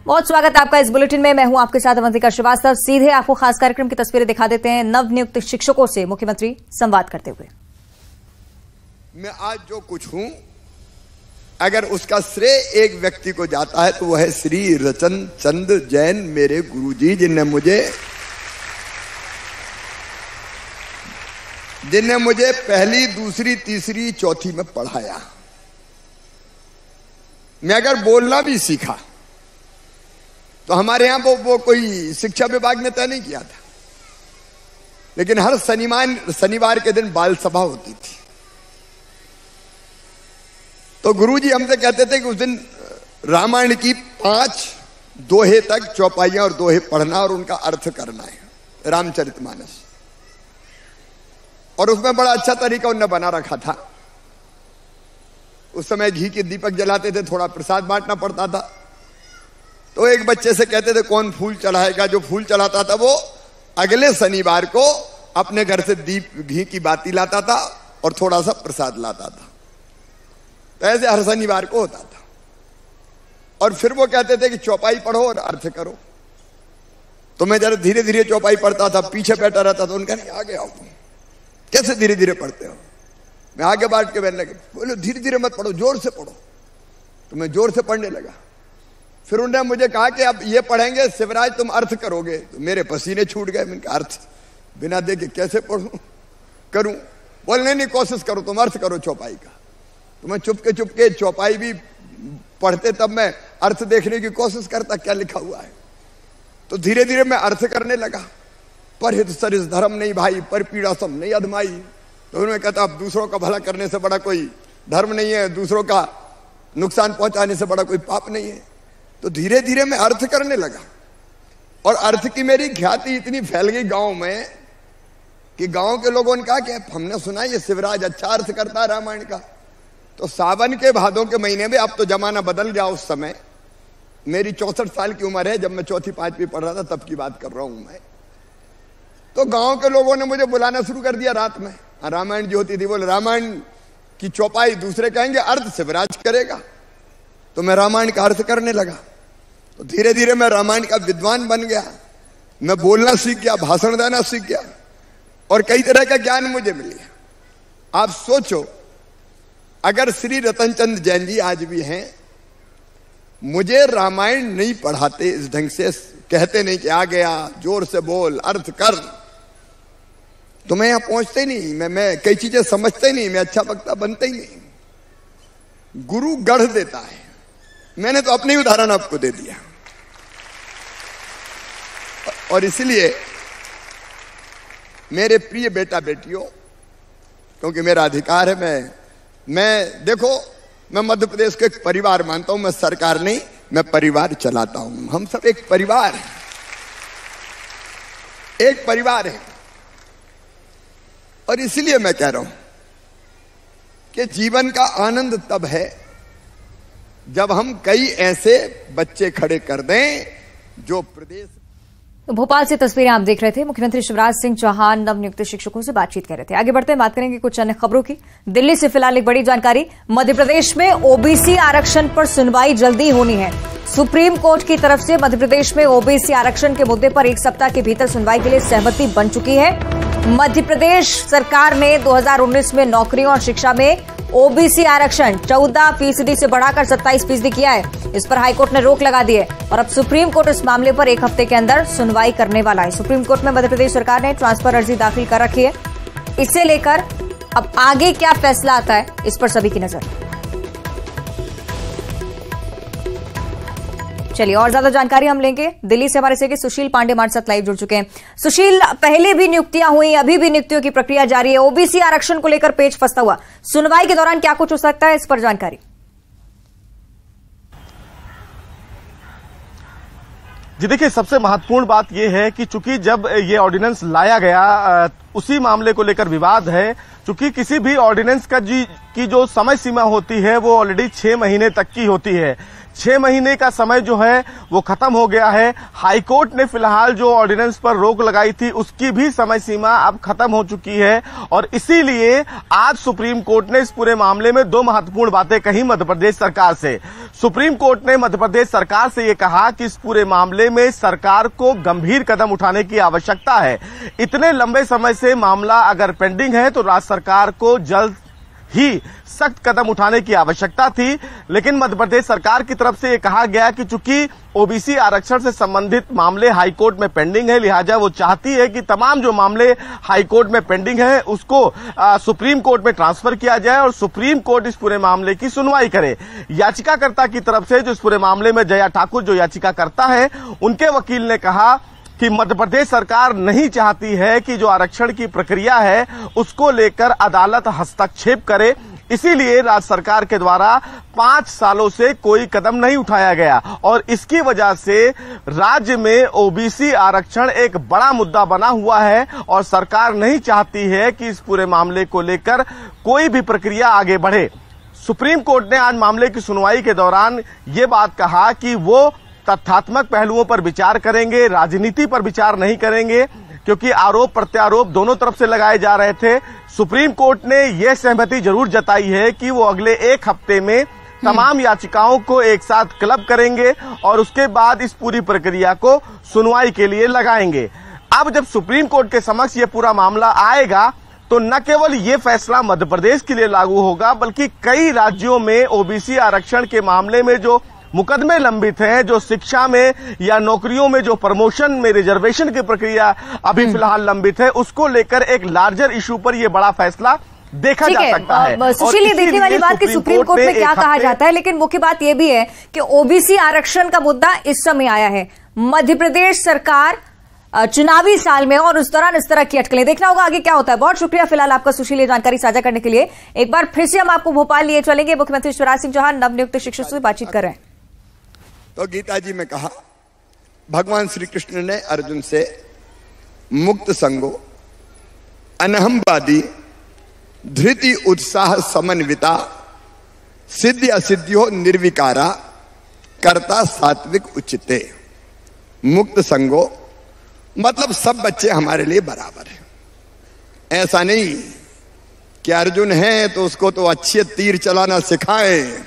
बहुत स्वागत है आपका इस बुलेटिन में। मैं हूं आपके साथ अवंतिका श्रीवास्तव। सीधे आपको खास कार्यक्रम की तस्वीरें दिखा देते हैं नवनियुक्त शिक्षकों से मुख्यमंत्री संवाद करते हुए। मैं आज जो कुछ हूं, अगर उसका श्रेय एक व्यक्ति को जाता है तो वह है श्री रतन चंद जैन, मेरे गुरुजी, जिनने मुझे पहली, दूसरी, तीसरी, चौथी में पढ़ाया। मैं अगर बोलना भी सीखा तो हमारे यहां वो कोई शिक्षा विभाग ने तय नहीं किया था, लेकिन हर शनिवार के दिन बाल सभा होती थी। तो गुरुजी हमसे कहते थे कि उस दिन रामायण की 5 दोहे तक चौपाइयां और दोहे पढ़ना और उनका अर्थ करना है, रामचरितमानस। और उसमें बड़ा अच्छा तरीका उन्होंने बना रखा था। उस समय घी के दीपक जलाते थे, थोड़ा प्रसाद बांटना पड़ता था। तो एक बच्चे से कहते थे कौन फूल चढ़ाएगा। जो फूल चढ़ाता था वो अगले शनिवार को अपने घर से दीप घी की बाती लाता था और थोड़ा सा प्रसाद लाता था। तो ऐसे हर शनिवार को होता था। और फिर वो कहते थे कि चौपाई पढ़ो और अर्थ करो। तो मैं जरा धीरे धीरे चौपाई पढ़ता था, पीछे बैठा रहता था। उनका नहीं, आगे आओ तुम। कैसे धीरे धीरे पढ़ते हो? मैं आगे बैठ के बैठने लगे। बोले धीरे धीरे मत पढ़ो, जोर से पढ़ो। तो मैं जोर से पढ़ने लगा। फिर उन्होंने मुझे कहा कि अब ये पढ़ेंगे शिवराज, तुम अर्थ करोगे। तो मेरे पसीने छूट गए। मैंने कहा अर्थ बिना देखे कैसे पढ़ूं करूं? बोलने नहीं, कोशिश करो, तुम अर्थ करो चौपाई का। तो मैं चुपके चौपाई भी पढ़ते, तब मैं अर्थ देखने की कोशिश करता क्या लिखा हुआ है। तो धीरे धीरे मैं अर्थ करने लगा। पर हित सरिस धर्म नहीं भाई, पर पीड़ा सम नहीं अधमाई। तो उन्होंने कहता अब दूसरों का भला करने से बड़ा कोई धर्म नहीं है, दूसरों का नुकसान पहुंचाने से बड़ा कोई पाप नहीं है। तो धीरे धीरे मैं अर्थ करने लगा। और अर्थ की मेरी ख्याति इतनी फैल गई गांव में कि गांव के लोगों ने कहा कि हमने सुना ये शिवराज अच्छा अर्थ करता है रामायण का। तो सावन के भादों के महीने में, अब तो जमाना बदल गया, उस समय मेरी 64 साल की उम्र है, जब मैं 4वीं 5वीं पढ़ रहा था तब की बात कर रहा हूं मैं। तो गांव के लोगों ने मुझे बुलाना शुरू कर दिया रात में। रामायण जो होती थी, बोले रामायण की चौपाई दूसरे कहेंगे, अर्थ शिवराज करेगा। तो मैं रामायण का अर्थ करने लगा। तो धीरे धीरे मैं रामायण का विद्वान बन गया। मैं बोलना सीख गया, भाषण देना सीख गया और कई तरह का ज्ञान मुझे मिल गया। आप सोचो, अगर श्री रतनचंद जैन जी आज भी हैं, मुझे रामायण नहीं पढ़ाते इस ढंग से, कहते नहीं कि आ गया जोर से बोल अर्थ कर, तो मैं यहां पहुंचते नहीं। मैं कई चीजें समझते नहीं, मैं अच्छा वक्ता बनते ही नहीं। गुरु गढ़ देता है। मैंने तो अपनी उदाहरण आपको दे दिया। और इसलिए मेरे प्रिय बेटा बेटियों, क्योंकि मेरा अधिकार है, मैं देखो, मैं मध्य प्रदेश को एक परिवार मानता हूं। मैं सरकार नहीं, मैं परिवार चलाता हूं। हम सब एक परिवार हैं, एक परिवार है। और इसलिए मैं कह रहा हूं कि जीवन का आनंद तब है जब हम कई ऐसे बच्चे खड़े कर दें जो प्रदेश। भोपाल से तस्वीरें आप देख रहे थे। मुख्यमंत्री शिवराज सिंह चौहान नवनियुक्त शिक्षकों से बातचीत कर रहे थे। आगे बढ़ते हैं, बात करेंगे कुछ अन्य खबरों की। दिल्ली से फिलहाल एक बड़ी जानकारी। मध्य प्रदेश में ओबीसी आरक्षण पर सुनवाई जल्दी होनी है। सुप्रीम कोर्ट की तरफ से मध्य प्रदेश में ओबीसी आरक्षण के मुद्दे पर 1 सप्ताह के भीतर सुनवाई के लिए सहमति बन चुकी है। मध्य प्रदेश सरकार ने 2019 में नौकरियों और शिक्षा में ओबीसी आरक्षण 14% से बढ़ाकर 27% किया है। इस पर हाईकोर्ट ने रोक लगा दी है और अब सुप्रीम कोर्ट इस मामले पर 1 हफ्ते के अंदर सुनवाई करने वाला है। सुप्रीम कोर्ट में मध्य प्रदेश सरकार ने ट्रांसफर अर्जी दाखिल कर रखी है। इसे लेकर अब आगे क्या फैसला आता है, इस पर सभी की नजर। चलिए और ज्यादा जानकारी हम लेंगे। दिल्ली से हमारे सहयोगी सुशील पांडे हमारे साथ लाइव जुड़ चुके हैं। सुशील, पहले भी नियुक्तियां हुई, अभी भी नियुक्तियों की प्रक्रिया जारी है। ओबीसी आरक्षण को लेकर पेच फंसा हुआ, सुनवाई के दौरान क्या कुछ हो सकता है, इस पर जानकारी। जी देखिए, सबसे महत्वपूर्ण बात यह है कि चूंकि जब ये ऑर्डिनेंस लाया गया उसी मामले को लेकर विवाद है। चूंकि किसी भी ऑर्डिनेंस की जो समय सीमा होती है वो ऑलरेडी 6 महीने तक की होती है। 6 महीने का समय जो है वो खत्म हो गया है। हाईकोर्ट ने फिलहाल जो ऑर्डिनेंस पर रोक लगाई थी उसकी भी समय सीमा अब खत्म हो चुकी है और इसीलिए आज सुप्रीम कोर्ट ने इस पूरे मामले में 2 महत्वपूर्ण बातें कही मध्य प्रदेश सरकार से। सुप्रीम कोर्ट ने मध्य प्रदेश सरकार से यह कहा कि इस पूरे मामले में सरकार को गंभीर कदम उठाने की आवश्यकता है। इतने लंबे समय से मामला अगर पेंडिंग है तो राज्य सरकार को जल्द ही सख्त कदम उठाने की आवश्यकता थी। लेकिन मध्य प्रदेश सरकार की तरफ से यह कहा गया कि चूंकि ओबीसी आरक्षण से संबंधित मामले हाईकोर्ट में पेंडिंग है, लिहाजा वो चाहती है कि तमाम जो मामले हाईकोर्ट में पेंडिंग है उसको सुप्रीम कोर्ट में ट्रांसफर किया जाए और सुप्रीम कोर्ट इस पूरे मामले की सुनवाई करे। याचिकाकर्ता की तरफ से जो इस पूरे मामले में जया ठाकुर जो याचिकाकर्ता है, उनके वकील ने कहा कि मध्य प्रदेश सरकार नहीं चाहती है कि जो आरक्षण की प्रक्रिया है उसको लेकर अदालत हस्तक्षेप करे, इसीलिए राज्य सरकार के द्वारा 5 सालों से कोई कदम नहीं उठाया गया और इसकी वजह से राज्य में ओबीसी आरक्षण एक बड़ा मुद्दा बना हुआ है और सरकार नहीं चाहती है कि इस पूरे मामले को लेकर कोई भी प्रक्रिया आगे बढ़े। सुप्रीम कोर्ट ने आज मामले की सुनवाई के दौरान ये बात कहा कि वो तथ्यात्मक पहलुओं पर विचार करेंगे, राजनीति पर विचार नहीं करेंगे, क्योंकि आरोप प्रत्यारोप दोनों तरफ से लगाए जा रहे थे। सुप्रीम कोर्ट ने यह सहमति जरूर जताई है कि वो अगले 1 हफ्ते में तमाम याचिकाओं को एक साथ क्लब करेंगे और उसके बाद इस पूरी प्रक्रिया को सुनवाई के लिए लगाएंगे। अब जब सुप्रीम कोर्ट के समक्ष ये पूरा मामला आएगा तो न केवल ये फैसला मध्य प्रदेश के लिए लागू होगा बल्कि कई राज्यों में ओबीसी आरक्षण के मामले में जो मुकदमे लंबित हैं, जो शिक्षा में या नौकरियों में जो प्रमोशन में रिजर्वेशन की प्रक्रिया अभी फिलहाल लंबित है, उसको लेकर एक लार्जर इशू पर यह बड़ा फैसला देखा जा सकता है। सुशील, ये देखने वाली बात कि सुप्रीम कोर्ट में क्या कहा जाता है, लेकिन मुख्य बात यह भी है कि ओबीसी आरक्षण का मुद्दा इस समय आया है। मध्य प्रदेश सरकार चुनावी साल में और उस दौरान इस तरह की अटकलें, देखना होगा आगे क्या होता है। बहुत शुक्रिया फिलहाल आपका सुशील, जानकारी साझा करने के लिए। एक बार फिर से हम आपको भोपाल लिए चलेंगे। मुख्यमंत्री शिवराज सिंह चौहान नवनियुक्त शिक्षकों से बातचीत कर रहे हैं। तो गीता जी में कहा भगवान श्री कृष्ण ने अर्जुन से मुक्त संगो अनहमवादी धृति उत्साह समन्विता सिद्धि असिद्धियो निर्विकारा कर्ता सात्विक उचिते। मुक्त संगो मतलब सब बच्चे हमारे लिए बराबर हैं। ऐसा नहीं कि अर्जुन है तो उसको तो अच्छे तीर चलाना सिखाएं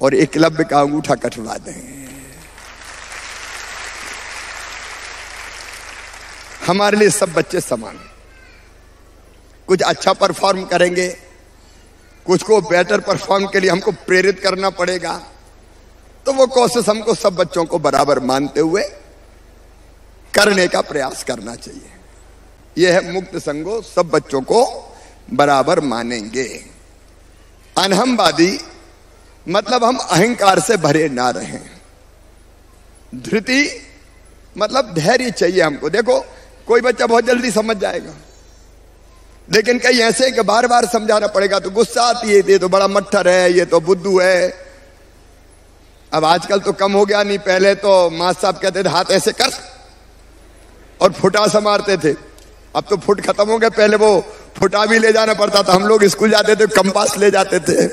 और एकलव्य का अंगूठा कटवा दें। हमारे लिए सब बच्चे समान, कुछ अच्छा परफॉर्म करेंगे, कुछ को बेटर परफॉर्म के लिए हमको प्रेरित करना पड़ेगा। तो वो कोशिश हमको सब बच्चों को बराबर मानते हुए करने का प्रयास करना चाहिए। यह है मुक्त संगो, सब बच्चों को बराबर मानेंगे। अनहमवादी मतलब हम अहंकार से भरे ना रहें। धृति मतलब धैर्य चाहिए हमको। देखो कोई बच्चा बहुत जल्दी समझ जाएगा, लेकिन कई ऐसे कि बार बार समझाना पड़ेगा तो गुस्सा आती है, ये तो बड़ा मट्ठर है, ये तो बुद्धू है। अब आजकल तो कम हो गया, नहीं पहले तो माँ साहब कहते थे हाथ ऐसे कर और फुटा सा मारते थे। अब तो फुट खत्म हो गया, पहले वो फुटा भी ले जाना पड़ता था। हम लोग स्कूल जाते थे कंपास ले जाते थे,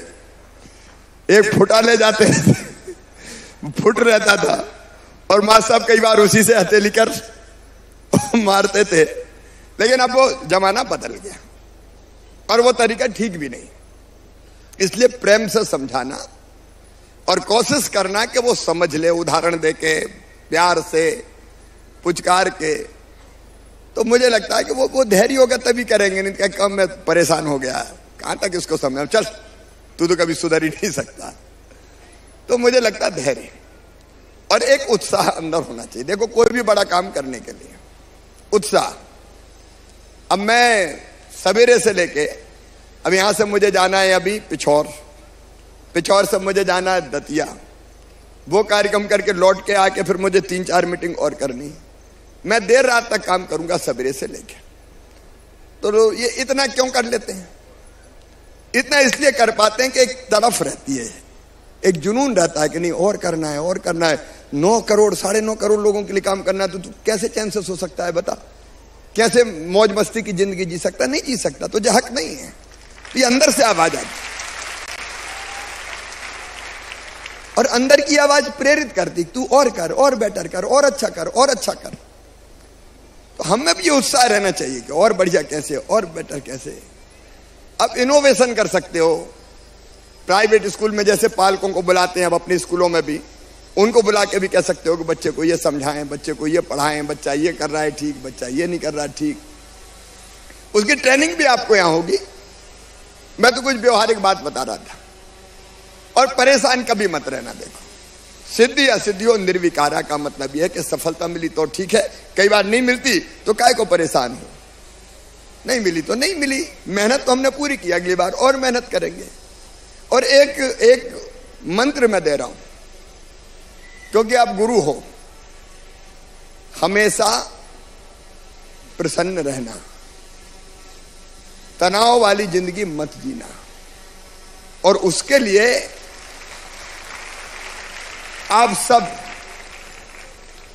एक फुटा ले जाते थे, फुट रहता था और माँ साहब कई बार उसी से हथेली कर मारते थे। लेकिन अब वो जमाना बदल गया और वो तरीका ठीक भी नहीं। इसलिए प्रेम से समझाना और कोशिश करना कि वो समझ ले, उदाहरण दे के, प्यार से, पुचकार के। तो मुझे लगता है कि वो धैर्य होगा तभी करेंगे, नहीं क्या कम मैं परेशान हो गया, कहां तक इसको समझाऊं, चल तू तो कभी सुधर ही नहीं सकता। तो मुझे लगता है धैर्य और एक उत्साह अंदर होना चाहिए। देखो कोई भी बड़ा काम करने के लिए उत्साह। अब मैं सवेरे से लेके अब यहां से मुझे जाना है अभी पिछौर, पिछौर से मुझे जाना है दतिया, वो कार्यक्रम करके लौट के आके फिर मुझे 3-4 मीटिंग और करनी। मैं देर रात तक काम करूंगा सवेरे से लेके। तो ये इतना क्यों कर लेते हैं? इतना इसलिए कर पाते हैं कि एक तरफ रहती है, एक जुनून रहता है कि नहीं और करना है और करना है। 9 करोड़ 9.5 करोड़ लोगों के लिए काम करना है तो तू कैसे चैन से सो सकता है बता? कैसे मौज मस्ती की जिंदगी जी सकता? नहीं जी सकता। तो जो हक नहीं है, तो ये अंदर से आवाज आती, और अंदर की आवाज प्रेरित करती, तू और कर, और बेटर कर, और अच्छा कर, और अच्छा कर। तो हमें भी ये उत्साह रहना चाहिए कि और बढ़िया कैसे, और बेटर कैसे। अब इनोवेशन कर सकते हो। प्राइवेट स्कूल में जैसे पालकों को बुलाते हैं, अब अपने स्कूलों में भी उनको बुला के भी कह सकते हो कि बच्चे को ये समझाएं, बच्चे को ये पढ़ाएं, बच्चा ये कर रहा है ठीक, बच्चा ये नहीं कर रहा ठीक। उसकी ट्रेनिंग भी आपको यहां होगी। मैं तो कुछ व्यवहारिक बात बता रहा था। और परेशान कभी मत रहना। देखो, सिद्धि असिद्धियों निर्विकारा का मतलब यह है कि सफलता मिली तो ठीक है, कई बार नहीं मिलती तो काय को परेशान हो। नहीं मिली तो नहीं मिली, मेहनत तो हमने पूरी की, अगली बार और मेहनत करेंगे। और एक मंत्र मैं दे रहा हूं, क्योंकि आप गुरु हो, हमेशा प्रसन्न रहना, तनाव वाली जिंदगी मत जीना। और उसके लिए आप सब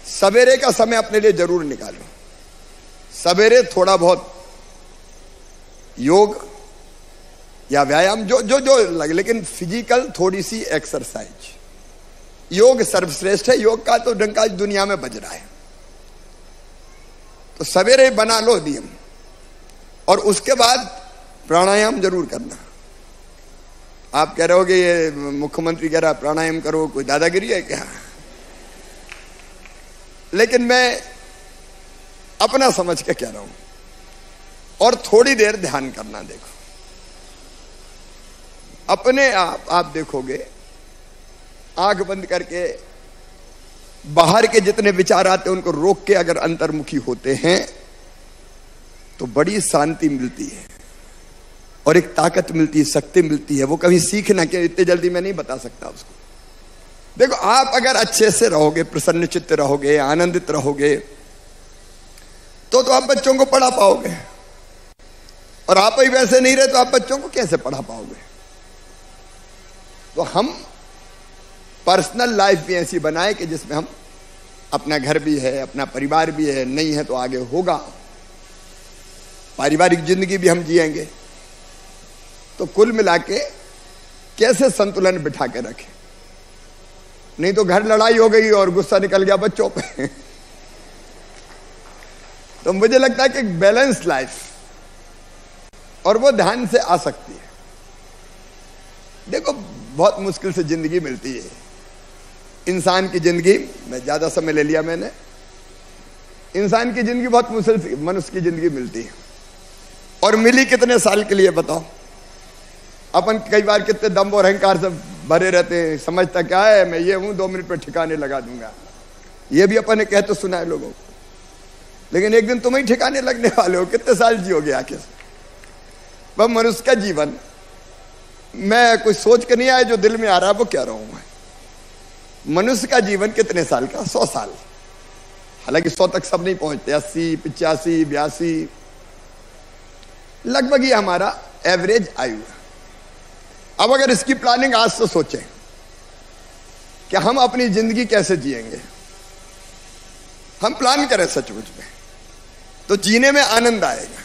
सवेरे का समय अपने लिए जरूर निकालो। सवेरे थोड़ा बहुत योग या व्यायाम जो जो जो लगे, लेकिन फिजिकल थोड़ी सी एक्सरसाइज। योग सर्वश्रेष्ठ है, योग का तो डंका दुनिया में बज रहा है। तो सवेरे बना लो नियम, और उसके बाद प्राणायाम जरूर करना। आप कह रहे हो कि ये मुख्यमंत्री कह रहा प्राणायाम करो, कोई दादागिरी है क्या? लेकिन मैं अपना समझ के कह रहा हूं। और थोड़ी देर ध्यान करना। देखो, अपने आप देखोगे, आंख बंद करके बाहर के जितने विचार आते हैं उनको रोक के अगर अंतर्मुखी होते हैं तो बड़ी शांति मिलती है, और एक ताकत मिलती है, शक्ति मिलती है। वो कभी सीखना कि इतने जल्दी मैं नहीं बता सकता उसको। देखो, आप अगर अच्छे से रहोगे, प्रसन्न चित्त रहोगे, आनंदित रहोगे, तो आप बच्चों को पढ़ा पाओगे। और आप ही वैसे नहीं रहे तो आप बच्चों को कैसे पढ़ा पाओगे? तो हम पर्सनल लाइफ भी ऐसी बनाए कि जिसमें हम, अपना घर भी है, अपना परिवार भी है, नहीं है तो आगे होगा, पारिवारिक जिंदगी भी हम जिएंगे। तो कुल मिला के कैसे संतुलन बिठा के रखें। नहीं तो घर लड़ाई हो गई और गुस्सा निकल गया बच्चों पे। तो मुझे लगता है कि बैलेंस लाइफ, और वो ध्यान से आ सकती है। देखो, बहुत मुश्किल से जिंदगी मिलती है इंसान की जिंदगी। मैं ज्यादा समय ले लिया मैंने। इंसान की जिंदगी बहुत मुश्किल से मनुष्य की जिंदगी मिलती है। और मिली कितने साल के लिए बताओ? अपन कई बार कितने दम और अहंकार से भरे रहते हैं, समझता क्या है मैं ये हूं, 2 मिनट पे ठिकाने लगा दूंगा। ये भी अपन ने कह तो सुना है लोगों को, लेकिन एक दिन तुम ही ठिकाने लगने वाले हो। कितने साल जियोगे आखिर? वह मनुष्य का जीवन, मैं कुछ सोच के नहीं आया, जो दिल में आ रहा है वो कह रहा हूं मैं। मनुष्य का जीवन कितने साल का? 100 साल। हालांकि 100 तक सब नहीं पहुंचते, 80, 85, 82 लगभग ही हमारा एवरेज आयु है। अब अगर इसकी प्लानिंग आज से सोचें कि हम अपनी जिंदगी कैसे जिएंगे, हम प्लान करें सचमुच में, तो जीने में आनंद आएगा।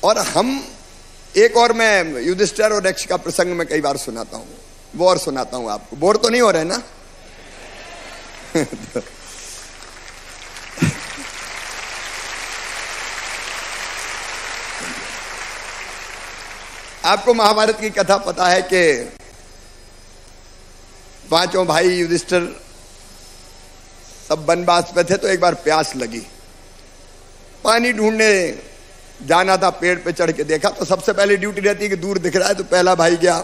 और हम एक और, मैं युधिष्ठिर और यक्ष का प्रसंग में कई बार सुनाता हूं, वो और सुनाता हूं आपको। बोर तो नहीं हो रहे ना? आपको महाभारत की कथा पता है कि 5 भाई युधिष्ठिर सब वनवास पे थे, तो एक बार प्यास लगी, पानी ढूंढने जाना था। पेड़ पे चढ़ के देखा तो सबसे पहले ड्यूटी रहती है कि दूर दिख रहा है, तो पहला भाई गया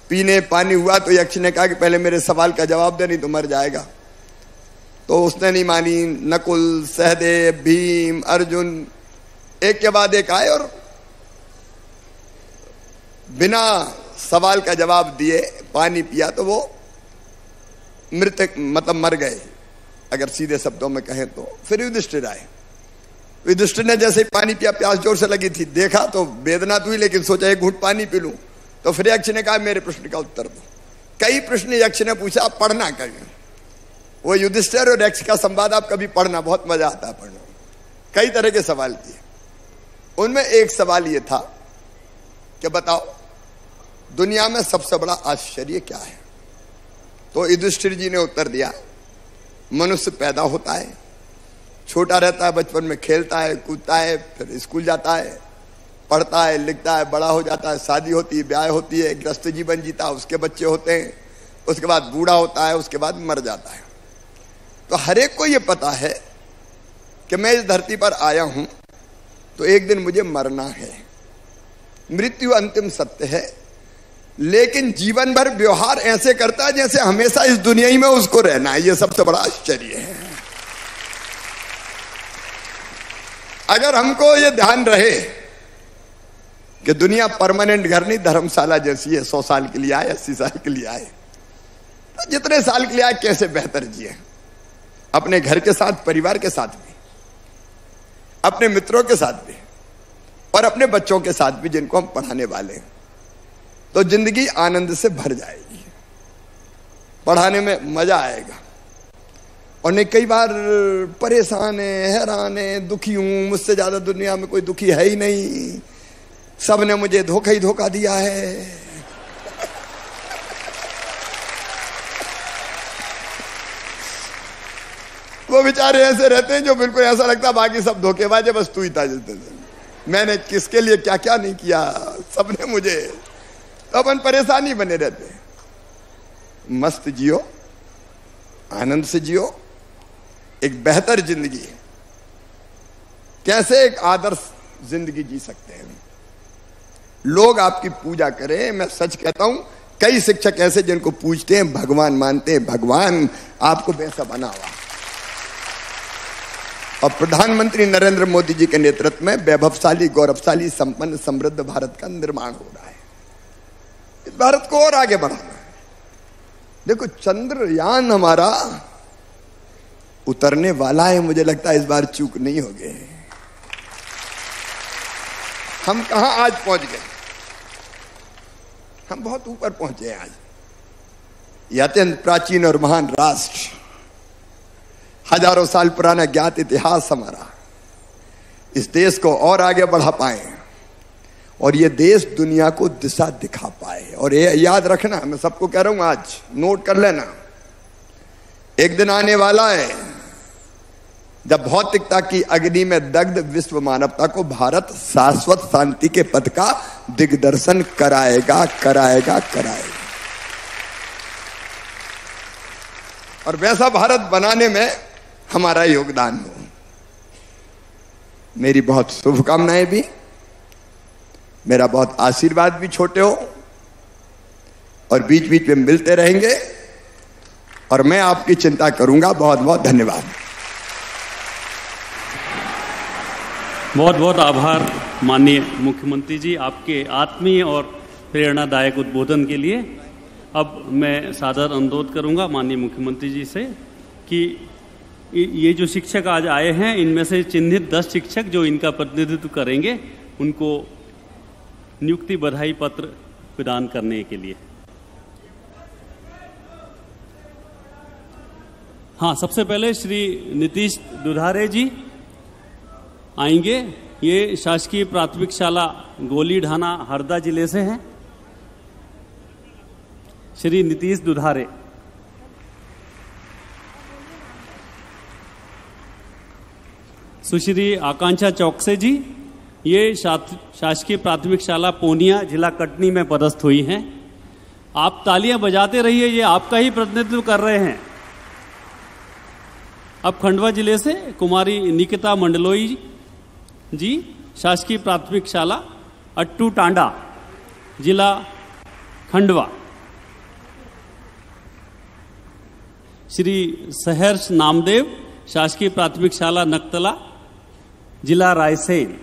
पीने। पानी हुआ तो यक्ष ने कहा कि पहले मेरे सवाल का जवाब दे, नहीं तो मर जाएगा। तो उसने नहीं मानी। नकुल, सहदेव, भीम, अर्जुन एक के बाद एक आए और बिना सवाल का जवाब दिए पानी पिया, तो वो मृतक मतलब मर गए, अगर सीधे शब्दों में कहें तो। फिर युधिष्ठिर आए। युधिष्ठिर ने जैसे ही पानी पिया, प्यास जोर से लगी थी, देखा तो वेदना तो हुई, लेकिन सोचा एक घूंट पानी पी लूं। तो फिर यक्ष ने कहा मेरे प्रश्न का उत्तर दो। कई प्रश्न यक्ष ने पूछा, आप पढ़ना कहीं। वो युधिष्ठिर और यक्ष का संवाद आप कभी पढ़ना, बहुत मजा आता है पढ़ने। कई तरह के सवाल किए, उनमें एक सवाल ये था कि बताओ दुनिया में सबसे बड़ा आश्चर्य क्या है? तो युधिष्ठिर जी ने उत्तर दिया, मनुष्य पैदा होता है, छोटा रहता है, बचपन में खेलता है, कूदता है, फिर स्कूल जाता है, पढ़ता है, लिखता है, बड़ा हो जाता है, शादी होती है, ब्याह होती है, गृहस्थ जीवन जीता है, उसके बच्चे होते हैं, उसके बाद बूढ़ा होता है, उसके बाद मर जाता है। तो हर एक को यह पता है कि मैं इस धरती पर आया हूं तो एक दिन मुझे मरना है, मृत्यु अंतिम सत्य है, लेकिन जीवन भर व्यवहार ऐसे करता है जैसे हमेशा इस दुनिया ही में उसको रहना है। यह सबसे बड़ा आश्चर्य है। अगर हमको यह ध्यान रहे कि दुनिया परमानेंट घर नहीं, धर्मशाला जैसी है, 100 साल के लिए आए, 80 साल के लिए आए, तो जितने साल के लिए आए कैसे बेहतर जिए, अपने घर के साथ, परिवार के साथ भी, अपने मित्रों के साथ भी, और अपने बच्चों के साथ भी जिनको हम पढ़ाने वाले हैं, तो जिंदगी आनंद से भर जाएगी, पढ़ाने में मजा आएगा। और नहीं, कई बार परेशान है, हैरान है, दुखी हूं, मुझसे ज्यादा दुनिया में कोई दुखी है ही नहीं, सबने मुझे धोखा ही धोखा दिया है। वो बेचारे ऐसे रहते हैं जो बिल्कुल ऐसा लगता है बाकी सब धोखेबाज है, बस तू ही था जिसने, मैंने किसके लिए क्या क्या नहीं किया, सबने मुझे। तो अपन परेशानी बने रहते हैं। मस्त जियो, आनंद से जियो, एक बेहतर जिंदगी। कैसे एक आदर्श जिंदगी जी सकते हैं? लोग आपकी पूजा करें। मैं सच कहता हूं, कई शिक्षक ऐसे जिनको पूजते हैं, भगवान मानते हैं, भगवान आपको वैसा बना हुआ। और प्रधानमंत्री नरेंद्र मोदी जी के नेतृत्व में वैभवशाली, गौरवशाली, संपन्न, समृद्ध भारत का निर्माण हो रहा है। इस भारत को और आगे बढ़ाना है। देखो, चंद्रयान हमारा उतरने वाला है, मुझे लगता है इस बार चूक नहीं हो गए। हम कहां आज पहुंच गए? हम बहुत ऊपर पहुंचे हैं आज। यह अत्यंत प्राचीन और महान राष्ट्र, हजारों साल पुराना ज्ञात इतिहास हमारा, इस देश को और आगे बढ़ा पाए और ये देश दुनिया को दिशा दिखा पाए। और ये याद रखना, मैं सबको कह रहा हूं, आज नोट कर लेना, एक दिन आने वाला है जब भौतिकता की अग्नि में दग्ध विश्व मानवता को भारत शाश्वत शांति के पथ का दिग्दर्शन कराएगा, कराएगा, कराएगा। और वैसा भारत बनाने में हमारा योगदान हो। मेरी बहुत शुभकामनाएं भी, मेरा बहुत आशीर्वाद भी छोटे हो, और बीच बीच में मिलते रहेंगे और मैं आपकी चिंता करूंगा। बहुत बहुत धन्यवाद। बहुत बहुत आभार माननीय मुख्यमंत्री जी, आपके आत्मीय और प्रेरणादायक उद्बोधन के लिए। अब मैं सादर अनुरोध करूंगा माननीय मुख्यमंत्री जी से कि ये जो शिक्षक आज आए हैं, इनमें से चिन्हित 10 शिक्षक जो इनका प्रतिनिधित्व करेंगे, उनको नियुक्ति बधाई पत्र प्रदान करने के लिए। हाँ, सबसे पहले श्री नीतीश दुधारे जी आएंगे। ये शासकीय प्राथमिक शाला गोली ढाना, हरदा जिले से हैं। श्री नीतीश दुधारे। सुश्री आकांक्षा चौकसे जी, ये शासकीय प्राथमिक शाला पूर्णिया, जिला कटनी में पदस्थ हुई हैं। आप तालियां बजाते रहिए, ये आपका ही प्रतिनिधित्व कर रहे हैं। अब खंडवा जिले से कुमारी निकिता मंडलोई जी, शासकीय प्राथमिक शाला अट्टू टांडा, जिला खंडवा। श्री सहर्ष नामदेव, शासकीय प्राथमिक शाला नकतला, जिला रायसेन।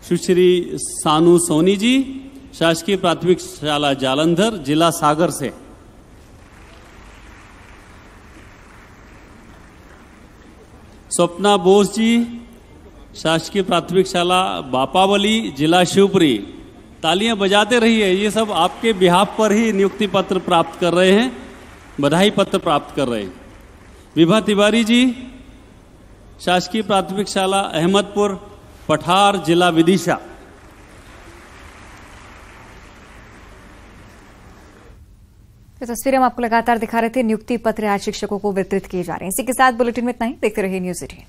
सुश्री सानू सोनी जी, शासकीय प्राथमिक शाला जालंधर, जिला सागर से। स्वप्ना बोस जी, शासकीय प्राथमिक शाला बापावली, जिला शिवपुरी। तालियां बजाते रहिए। ये सब आपके बिहाफ पर ही नियुक्ति पत्र प्राप्त कर रहे हैं, बधाई पत्र प्राप्त कर रहे हैं। विभा तिवारी जी, शासकीय प्राथमिक शाला अहमदपुर, पठार, जिला विदिशा। तो तस्वीरें हम आपको लगातार दिखा रहे थे। नियुक्ति पत्र आज शिक्षकों को वितरित किए जा रहे हैं। इसी के साथ बुलेटिन में इतना ही। देखते रहिए न्यूज़ 18।